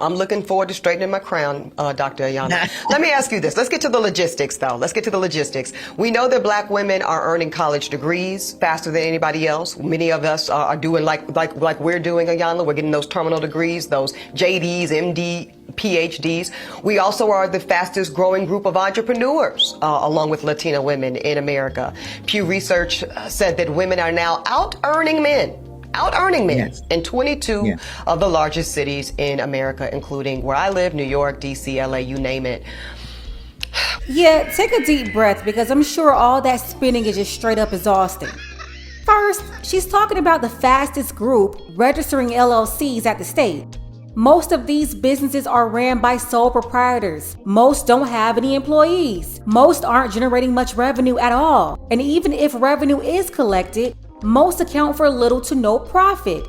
I'm looking forward to straightening my crown, Dr. Ayana. Let me ask you this. Let's get to the logistics, though. Let's get to the logistics. We know that Black women are earning college degrees faster than anybody else. Many of us are doing like we're doing, Ayana. We're getting those terminal degrees, those JDs, MD, PhDs. We also are the fastest growing group of entrepreneurs, along with Latina women in America. Pew Research said that women are now out-earning men Yes. in 22 Yes. of the largest cities in America, including where I live, New York, DC, LA, you name it. Yeah, take a deep breath because I'm sure all that spinning is just straight up exhausting. First, she's talking about the fastest group registering LLCs at the state. Most of these businesses are ran by sole proprietors. Most don't have any employees. Most aren't generating much revenue at all. And even if revenue is collected, most account for little to no profit.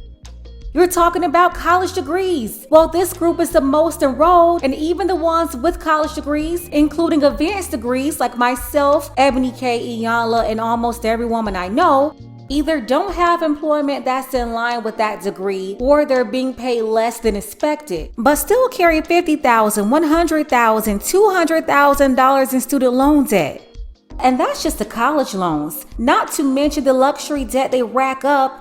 You're talking about college degrees. Well, this group is the most enrolled, and even the ones with college degrees, including advanced degrees like myself, Ebony K. Iyanla, and almost every woman I know, either don't have employment that's in line with that degree or they're being paid less than expected, but still carry $50,000, $100,000, $200,000 in student loan debt. And that's just the college loans, not to mention the luxury debt they rack up,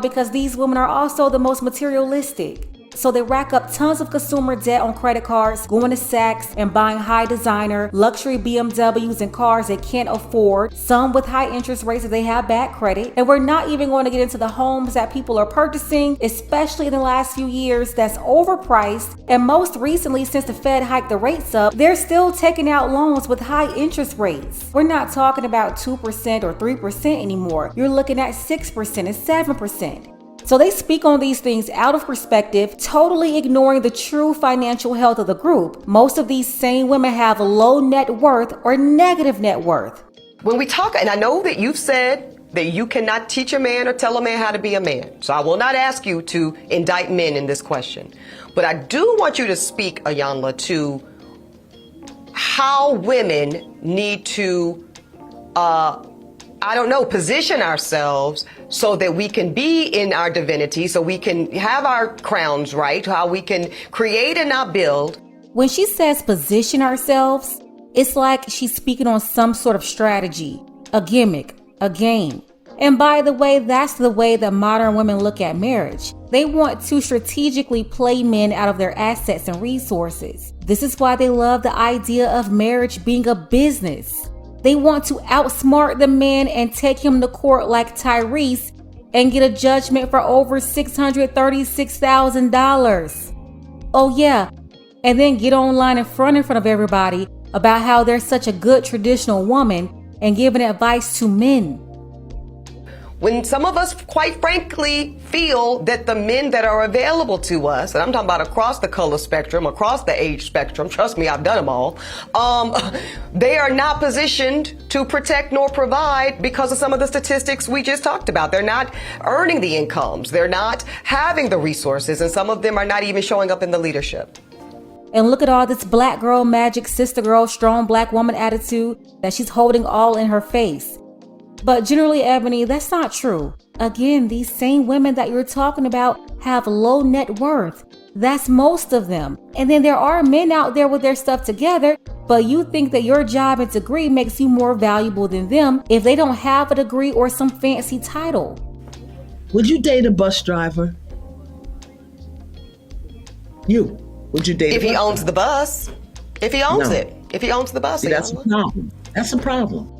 because these women are also the most materialistic. So they rack up tons of consumer debt on credit cards, going to Saks and buying high designer, luxury BMWs and cars they can't afford, some with high interest rates if they have bad credit. And we're not even going to get into the homes that people are purchasing, especially in the last few years, that's overpriced. And most recently, since the Fed hiked the rates up, they're still taking out loans with high interest rates. We're not talking about 2% or 3% anymore. You're looking at 6% and 7%. So they speak on these things out of perspective, totally ignoring the true financial health of the group. Most of these same women have low net worth or negative net worth. When we talk, and I know that you've said that you cannot teach a man or tell a man how to be a man. So I will not ask you to indict men in this question. But I do want you to speak, Iyanla, to how women need to, position ourselves so that we can be in our divinity, so we can have our crowns right, how we can create and not build. When she says position ourselves, it's like she's speaking on some sort of strategy, a gimmick, a game. And by the way, that's the way that modern women look at marriage. They want to strategically play men out of their assets and resources. This is why they love the idea of marriage being a business. They want to outsmart the man and take him to court like Tyrese and get a judgment for over $636,000. Oh yeah, and then get online in front of everybody about how they're such a good traditional woman and giving advice to men. When some of us, quite frankly, feel that the men that are available to us, and I'm talking about across the color spectrum, across the age spectrum, trust me, I've done them all, they are not positioned to protect nor provide because of some of the statistics we just talked about. They're not earning the incomes. They're not having the resources, and some of them are not even showing up in the leadership. And look at all this black girl magic, sister girl, strong black woman attitude that she's holding all in her face. But generally, Ebony, that's not true. Again, these same women that you're talking about have low net worth. That's most of them. And then there are men out there with their stuff together, but you think that your job and degree makes you more valuable than them if they don't have a degree or some fancy title. Would you date a bus driver? Would you date if he owns the bus? If he owns it. If he owns the bus. See, that's a problem. That's a problem.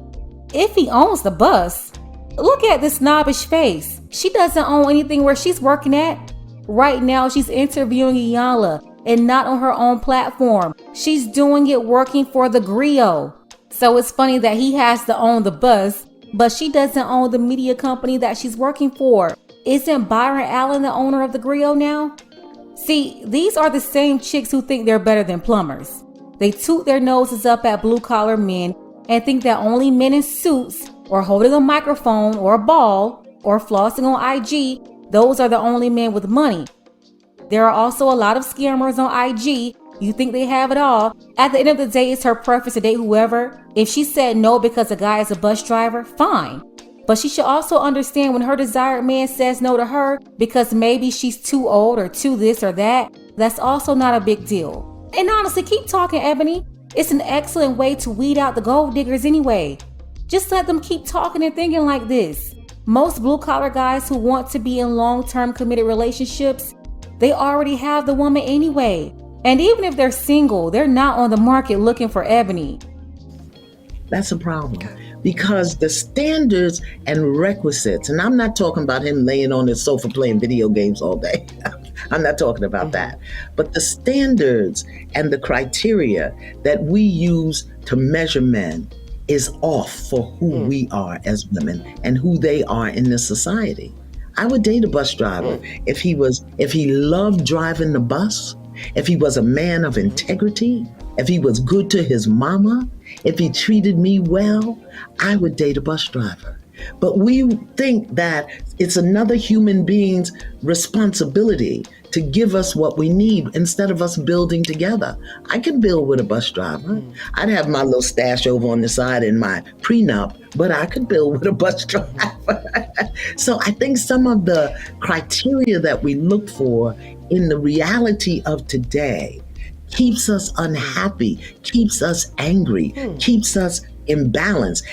If he owns the bus, look at this snobbish face. She doesn't own anything where she's working at. Right now, she's interviewing Iyanla and not on her own platform. She's doing it working for the griot. So it's funny that he has to own the bus, but she doesn't own the media company that she's working for. Isn't Byron Allen the owner of the griot now? See, these are the same chicks who think they're better than plumbers. They toot their noses up at blue-collar men and think that only men in suits or holding a microphone or a ball or flossing on IG, those are the only men with money. There are also a lot of scammers on IG. You think they have it all. At the end of the day, it's her preference to date whoever. If she said no because a guy is a bus driver, fine. But she should also understand when her desired man says no to her because maybe she's too old or too this or that that's also not a big deal. And honestly, keep talking, Ebony. It's an excellent way to weed out the gold diggers anyway. Just let them keep talking and thinking like this. Most blue-collar guys who want to be in long-term committed relationships, they already have the woman anyway. And even if they're single, they're not on the market looking for Ebony. That's a problem. Because the standards and requisites, and I'm not talking about him laying on his sofa playing video games all day. I'm not talking about that. But the standards and the criteria that we use to measure men is off for who we are as women and who they are in this society. I would date a bus driver if he loved driving the bus, if he was a man of integrity, if he was good to his mama, if he treated me well, I would date a bus driver. But we think that it's another human being's responsibility to give us what we need instead of us building together. I could build with a bus driver. I'd have my little stash over on the side in my prenup, but I could build with a bus driver. So I think some of the criteria that we look for in the reality of today keeps us unhappy, keeps us angry, keeps us imbalanced.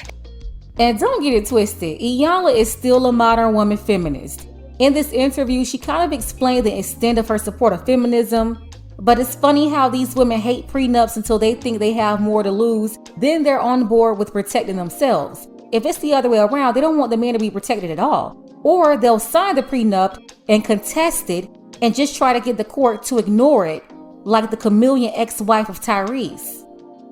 And don't get it twisted, Iyanla is still a modern woman feminist. In this interview, she kind of explained the extent of her support of feminism, but it's funny how these women hate prenups until they think they have more to lose, then they're on board with protecting themselves. If it's the other way around, they don't want the man to be protected at all. Or they'll sign the prenup and contest it and just try to get the court to ignore it, like the chameleon ex-wife of Tyrese.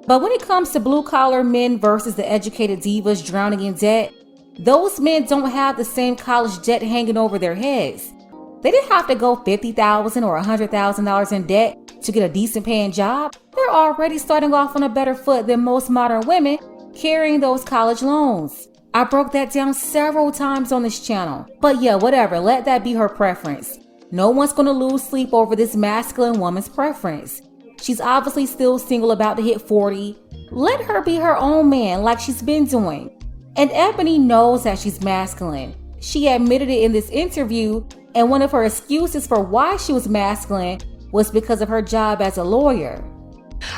But when it comes to blue-collar men versus the educated divas drowning in debt, those men don't have the same college debt hanging over their heads. They didn't have to go $50,000 or $100,000 in debt to get a decent paying job. They're already starting off on a better foot than most modern women carrying those college loans. I broke that down several times on this channel. But yeah, whatever, let that be her preference. No one's gonna lose sleep over this masculine woman's preference. She's obviously still single, about to hit 40. Let her be her own man like she's been doing. And Ebony knows that she's masculine. She admitted it in this interview, and one of her excuses for why she was masculine was because of her job as a lawyer.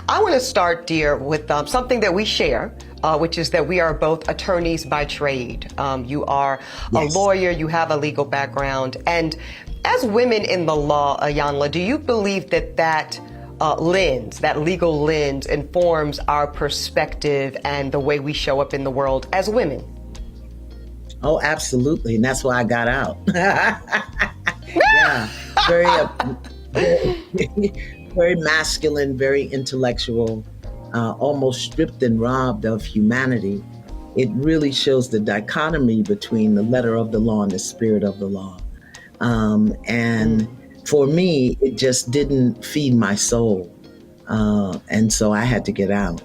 I want to start, dear, with something that we share, which is that we are both attorneys by trade. You are a lawyer, you have a legal background. And as women in the law, Iyanla, do you believe that lens, that legal lens, informs our perspective and the way we show up in the world as women? Oh, absolutely. And that's why I got out. Yeah, very masculine, very intellectual, almost stripped and robbed of humanity. It really shows the dichotomy between the letter of the law and the spirit of the law. For me, it just didn't feed my soul. And so I had to get out.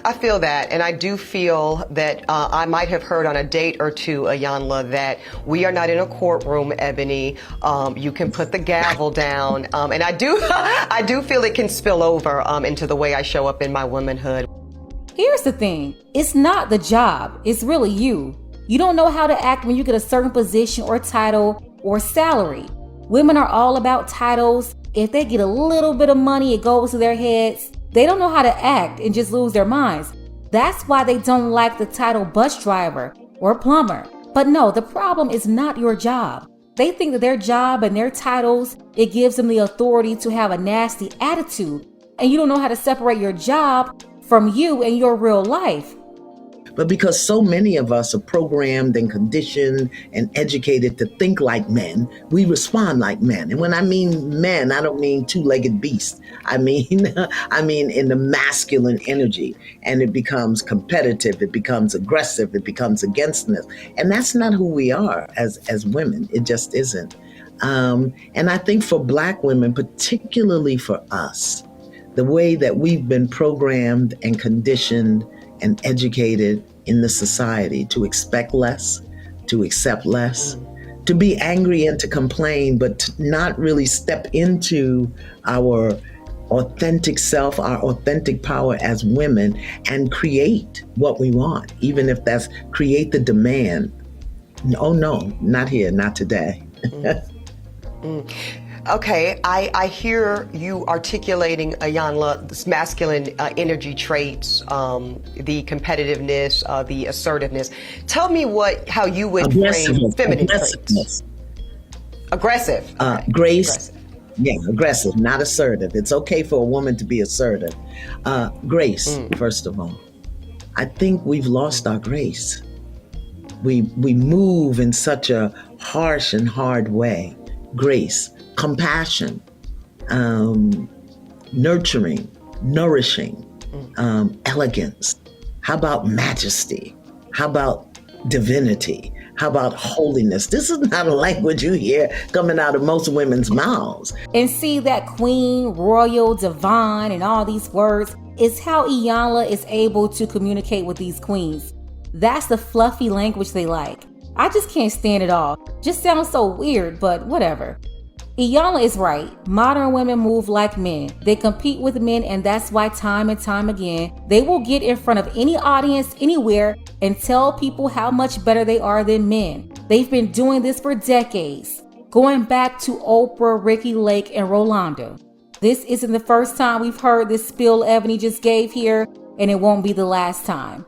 I feel that, and I do feel that I might have heard on a date or two, Iyanla, that we are not in a courtroom, Ebony. You can put the gavel down, and I do feel it can spill over into the way I show up in my womanhood. Here's the thing, it's not the job, it's really you. You don't know how to act when you get a certain position or title or salary. Women are all about titles. If they get a little bit of money, it goes to their heads. They don't know how to act and just lose their minds. That's why they don't like the title bus driver or plumber. But no, the problem is not your job. They think that their job and their titles, it gives them the authority to have a nasty attitude. And you don't know how to separate your job from you and your real life. But because so many of us are programmed and conditioned and educated to think like men, we respond like men. And when I mean men, I don't mean two-legged beasts. I mean in the masculine energy. And it becomes competitive, it becomes aggressive, it becomes againstness. And that's not who we are as women. It just isn't. And I think for Black women, particularly for us, the way that we've been programmed and conditioned and educated in the society to expect less, to accept less, to be angry and to complain, but to not really step into our authentic self, our authentic power as women, and create what we want, even if that's create the demand. Oh no, not here, not today. Okay, I hear you articulating, Ayanla, this masculine energy traits, the competitiveness, the assertiveness. Tell me how you would frame feminine traits. Aggressive. Okay. Grace. Aggressive. Yeah, aggressive, not assertive. It's okay for a woman to be assertive. Grace, first of all. I think we've lost our grace. We move in such a harsh and hard way. Grace, compassion, nurturing, nourishing, elegance. How about majesty? How about divinity? How about holiness? This is not a language you hear coming out of most women's mouths. And see, that queen, royal, divine, and all these words is how Iyanla is able to communicate with these queens. That's the fluffy language they like. I just can't stand it all. Just sounds so weird, but whatever. Iyanla is right. Modern women move like men. They compete with men, and that's why time and time again, they will get in front of any audience anywhere and tell people how much better they are than men. They've been doing this for decades, going back to Oprah, Ricky Lake, and Rolanda. This isn't the first time we've heard this spiel Ebony just gave here, and it won't be the last time.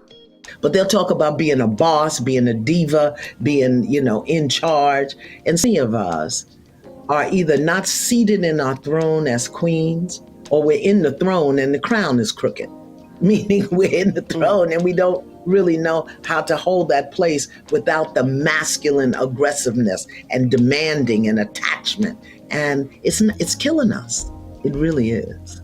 But they'll talk about being a boss, being a diva, being, in charge. And many of us are either not seated in our throne as queens, or we're in the throne and the crown is crooked. Meaning we're in the throne and we don't really know how to hold that place without the masculine aggressiveness and demanding and attachment. And it's killing us. It really is.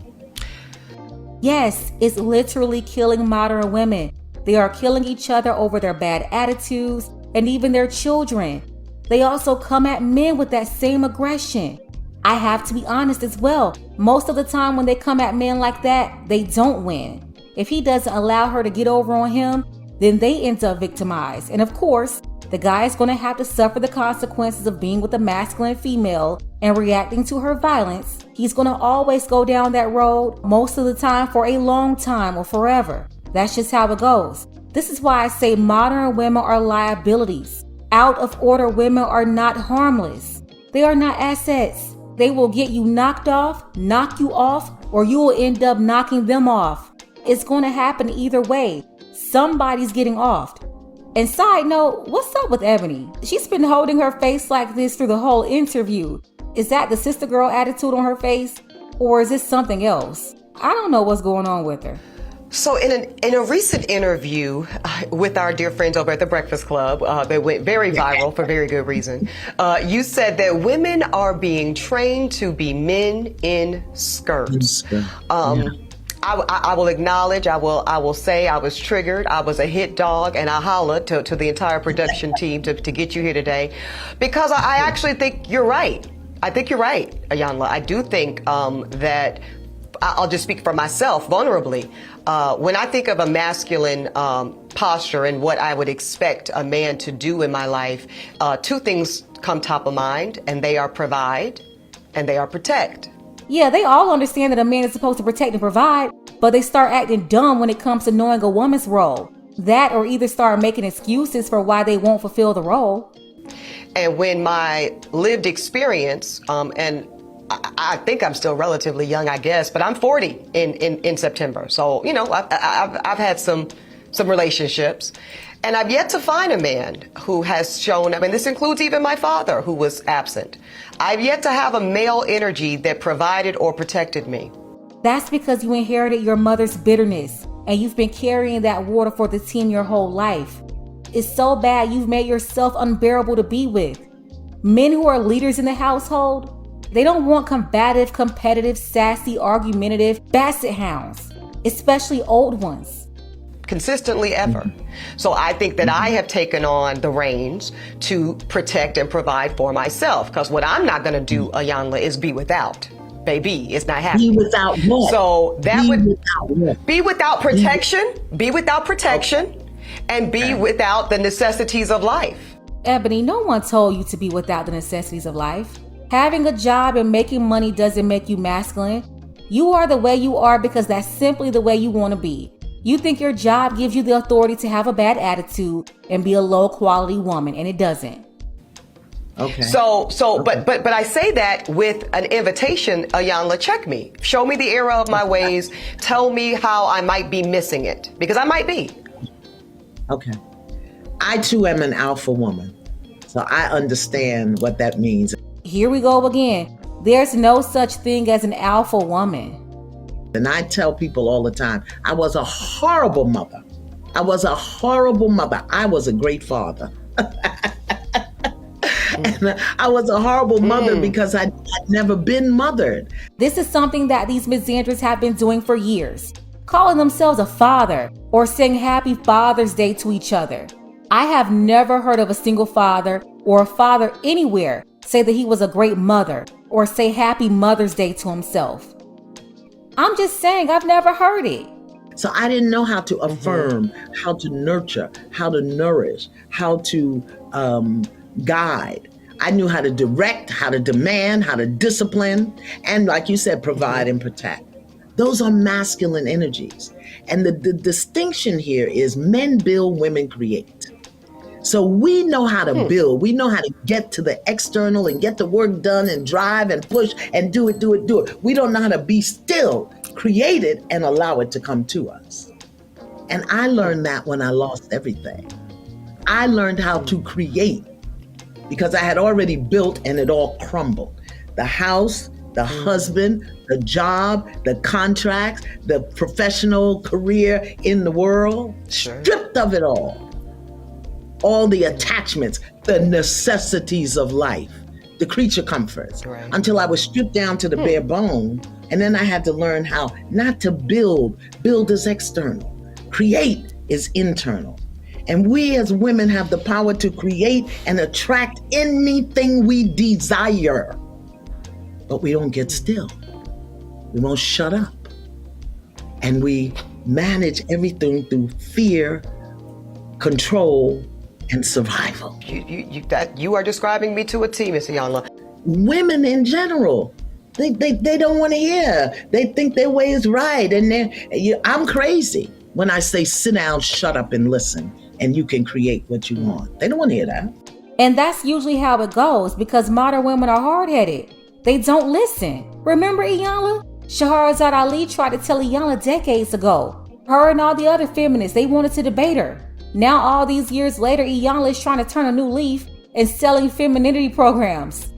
Yes, it's literally killing modern women. They are killing each other over their bad attitudes and even their children. They also come at men with that same aggression. I have to be honest as well. Most of the time when they come at men like that, they don't win. If he doesn't allow her to get over on him, then they end up victimized. And of course, the guy is going to have to suffer the consequences of being with a masculine female and reacting to her violence. He's going to always go down that road, most of the time for a long time or forever. That's just how it goes. This is why I say modern women are liabilities. Out of order women are not harmless. They are not assets. They will get you knocked off, knock you off, or you will end up knocking them off. It's going to happen either way. Somebody's getting offed. And side note, what's up with Ebony? She's been holding her face like this through the whole interview. Is that the sister girl attitude on her face? Or is this something else? I don't know what's going on with her. So in a recent interview with our dear friends over at the Breakfast Club, that went very viral for very good reason, you said that women are being trained to be men in skirts. I will acknowledge, I will say I was triggered. I was a hit dog, and I hollered to the entire production team to get you here today, because I actually think you're right. I think you're right, Ayanla. I do think that I'll just speak for myself vulnerably. When I think of a masculine posture and what I would expect a man to do in my life, two things come top of mind, and they are provide and they are protect. Yeah, they all understand that a man is supposed to protect and provide, but they start acting dumb when it comes to knowing a woman's role. That, or either start making excuses for why they won't fulfill the role. And when my lived experience, and I think I'm still relatively young, I guess, but I'm 40 in September. So, I've had some relationships, and I've yet to find a man who has shown up, and this includes even my father, who was absent. I've yet to have a male energy that provided or protected me. That's because you inherited your mother's bitterness, and you've been carrying that water for the team your whole life. It's so bad you've made yourself unbearable to be with. Men who are leaders in the household, they don't want combative, competitive, sassy, argumentative basset hounds, especially old ones. Consistently ever. So I think that I have taken on the reins to protect and provide for myself, because what I'm not going to do, Ayanla, is be without. Baby, it's not happening. Be without what? So that be without protection, and be without the necessities of life. Ebony, no one told you to be without the necessities of life. Having a job and making money doesn't make you masculine. You are the way you are because that's simply the way you want to be. You think your job gives you the authority to have a bad attitude and be a low quality woman, and it doesn't. Okay. But I say that with an invitation, Ayanla, check me. Show me the error of my ways. Tell me how I might be missing it, because I might be. Okay. I too am an alpha woman, so I understand what that means. Here we go again. There's no such thing as an alpha woman. And I tell people all the time, I was a horrible mother. I was a horrible mother. I was a great father. And I was a horrible mother because I'd never been mothered. This is something that these misandrists have been doing for years, calling themselves a father or saying happy Father's Day to each other. I have never heard of a single father or a father anywhere say that he was a great mother or say happy Mother's Day to himself. I'm just saying, I've never heard it. So I didn't know how to affirm, how to nurture, how to nourish, how to guide. I knew how to direct, how to demand, how to discipline, and like you said, provide and protect. Those are masculine energies. And the distinction here is men build, women create. So we know how to build. We know how to get to the external and get the work done and drive and push and do it. We don't know how to be still, create it, and allow it to come to us. And I learned that when I lost everything. I learned how to create because I had already built and it all crumbled. The house, the husband, the job, the contracts, the professional career in the world, stripped of it all the attachments, the necessities of life, the creature comforts, until I was stripped down to the bare bone. And then I had to learn how not to build. Build is external. Create is internal. And we as women have the power to create and attract anything we desire. But we don't get still. We won't shut up. And we manage everything through fear, control, and survival. You are describing me to a T, Miss Ayanla. Women in general, they don't want to hear. They think their way is right. And I'm crazy when I say sit down, shut up, and listen, and you can create what you want. They don't want to hear that. And that's usually how it goes because modern women are hard-headed. They don't listen. Remember Iyanla? Shahrazad Ali tried to tell Iyanla decades ago. Her and all the other feminists, they wanted to debate her. Now all these years later, Iyanla is trying to turn a new leaf and selling femininity programs.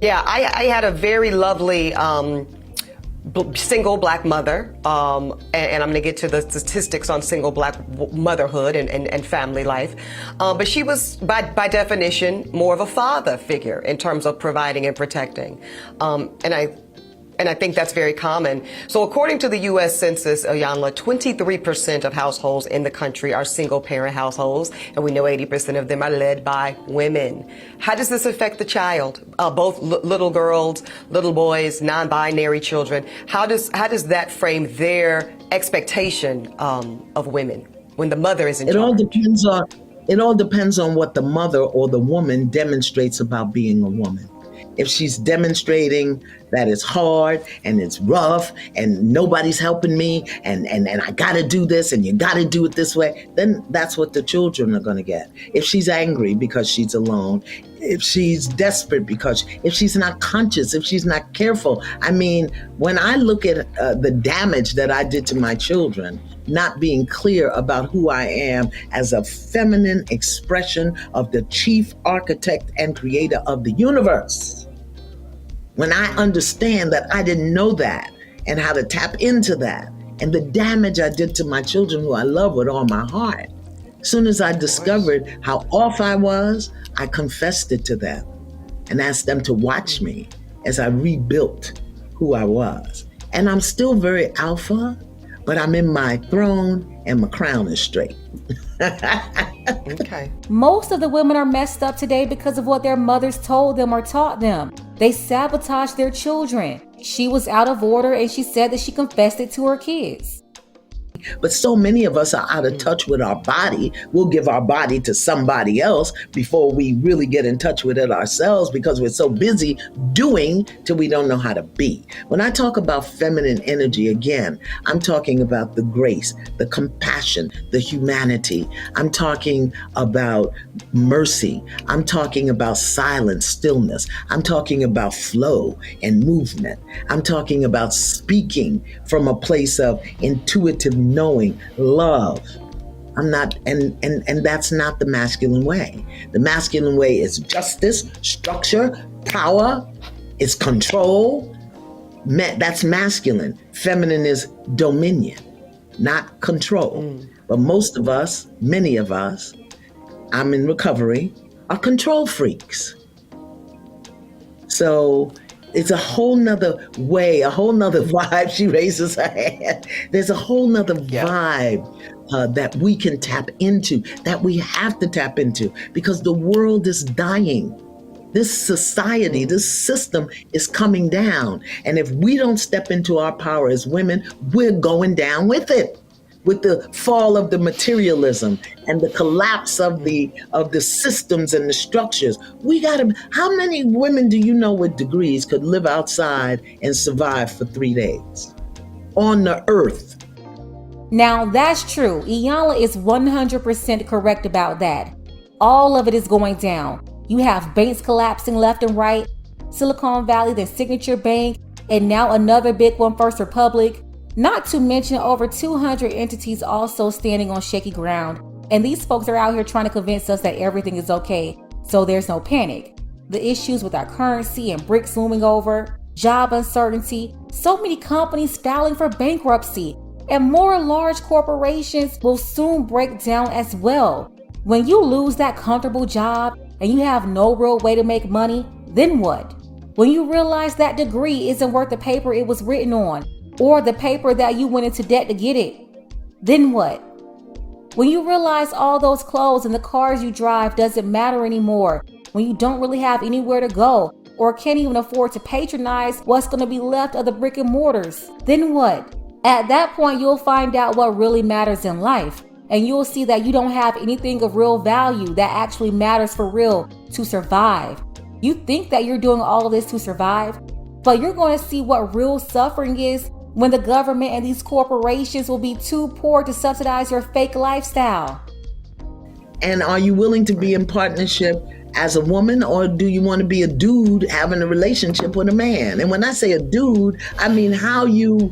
Yeah, I had a very lovely single Black mother, and I'm going to get to the statistics on single Black motherhood and family life. But she was, by definition, more of a father figure in terms of providing and protecting. And I think that's very common. So according to the U.S. Census, Ayanla, 23% of households in the country are single-parent households, and we know 80% of them are led by women. How does this affect the child? Both little girls, little boys, non-binary children. How does that frame their expectation of women when the mother is in charge? It all depends on what the mother or the woman demonstrates about being a woman. If she's demonstrating that it's hard and it's rough and nobody's helping me and I gotta do this and you gotta do it this way, then that's what the children are gonna get. If she's angry because she's alone, if she's desperate if she's not conscious, if she's not careful. I mean, when I look at the damage that I did to my children, not being clear about who I am as a feminine expression of the chief architect and creator of the universe. When I understand that I didn't know that and how to tap into that and the damage I did to my children who I love with all my heart. As soon as I discovered how off I was, I confessed it to them and asked them to watch me as I rebuilt who I was. And I'm still very alpha, but I'm in my throne and my crown is straight. Okay. Most of the women are messed up today because of what their mothers told them or taught them. They sabotaged their children. She was out of order and she said that she confessed it to her kids. But so many of us are out of touch with our body. We'll give our body to somebody else before we really get in touch with it ourselves, because we're so busy doing till we don't know how to be. When I talk about feminine energy, again, I'm talking about the grace, the compassion, the humanity. I'm talking about mercy. I'm talking about silence, stillness. I'm talking about flow and movement. I'm talking about speaking from a place of intuitive knowing, love. I'm not, and that's not the masculine way. The masculine way is justice, structure, power, it's control. That's masculine. Feminine is dominion, not control. But most of us, many of us, I'm in recovery, are control freaks. So it's a whole nother way, a whole nother vibe. She raises her hand. There's a whole nother vibe that we can tap into, that we have to tap into, because the world is dying. This society, this system is coming down. And if we don't step into our power as women, we're going down with it. With the fall of the materialism and the collapse of the systems and the structures, how many women do you know with degrees could live outside and survive for 3 days on the earth? Now that's true. Iyanla is 100% correct about that. All of it is going down. You have banks collapsing left and right, Silicon Valley, the Signature Bank, and now another big one, First Republic. Not to mention over 200 entities also standing on shaky ground. And these folks are out here trying to convince us that everything is okay, so there's no panic. The issues with our currency and BRICS looming over, job uncertainty, so many companies filing for bankruptcy, and more large corporations will soon break down as well. When you lose that comfortable job and you have no real way to make money, then what? When you realize that degree isn't worth the paper it was written on, or the paper that you went into debt to get it, then what? When you realize all those clothes and the cars you drive doesn't matter anymore, when you don't really have anywhere to go, or can't even afford to patronize what's going to be left of the brick and mortars, then what? At that point, you'll find out what really matters in life, and you'll see that you don't have anything of real value that actually matters for real to survive. You think that you're doing all of this to survive, but you're going to see what real suffering is when the government and these corporations will be too poor to subsidize your fake lifestyle. And are you willing to be in partnership as a woman, or do you want to be a dude having a relationship with a man? And when I say a dude, I mean how you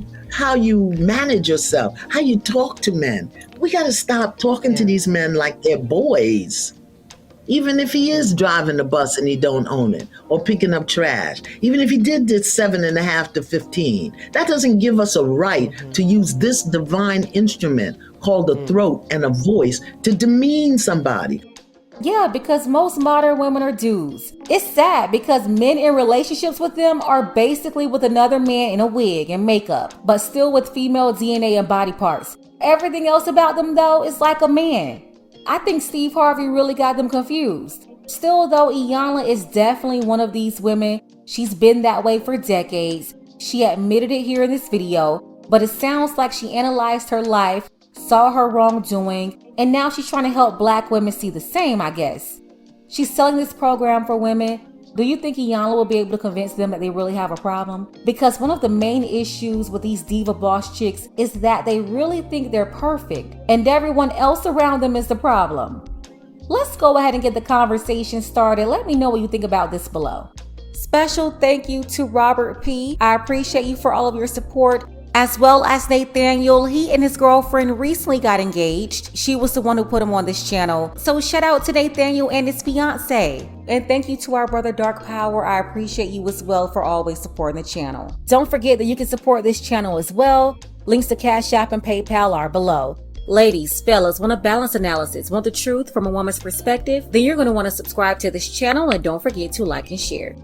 manage yourself, how you talk to men. We got to stop talking to these men like they're boys. Even if he is driving the bus and he don't own it, or picking up trash, even if he did 7.5 to 15, that doesn't give us a right to use this divine instrument called a throat and a voice to demean somebody. Yeah, because most modern women are dudes. It's sad because men in relationships with them are basically with another man in a wig and makeup, but still with female DNA and body parts. Everything else about them, though, is like a man. I think Steve Harvey really got them confused. Still, though, Iyanla is definitely one of these women. She's been that way for decades. She admitted it here in this video, but it sounds like she analyzed her life, saw her wrongdoing, and now she's trying to help Black women see the same, I guess. She's selling this program for women. Do you think Iyanla will be able to convince them that they really have a problem? Because one of the main issues with these diva boss chicks is that they really think they're perfect and everyone else around them is the problem. Let's go ahead and get the conversation started. Let me know what you think about this below. Special thank you to Robert P. I appreciate you for all of your support, as well as Nathaniel. He and his girlfriend recently got engaged. She was the one who put him on this channel. So shout out to Nathaniel and his fiance. And thank you to our brother Dark Power. I appreciate you as well for always supporting the channel. Don't forget that you can support this channel as well. Links to Cash App and PayPal are below. Ladies, fellas, want a balanced analysis, want the truth from a woman's perspective? Then you're going to want to subscribe to this channel, and don't forget to like and share.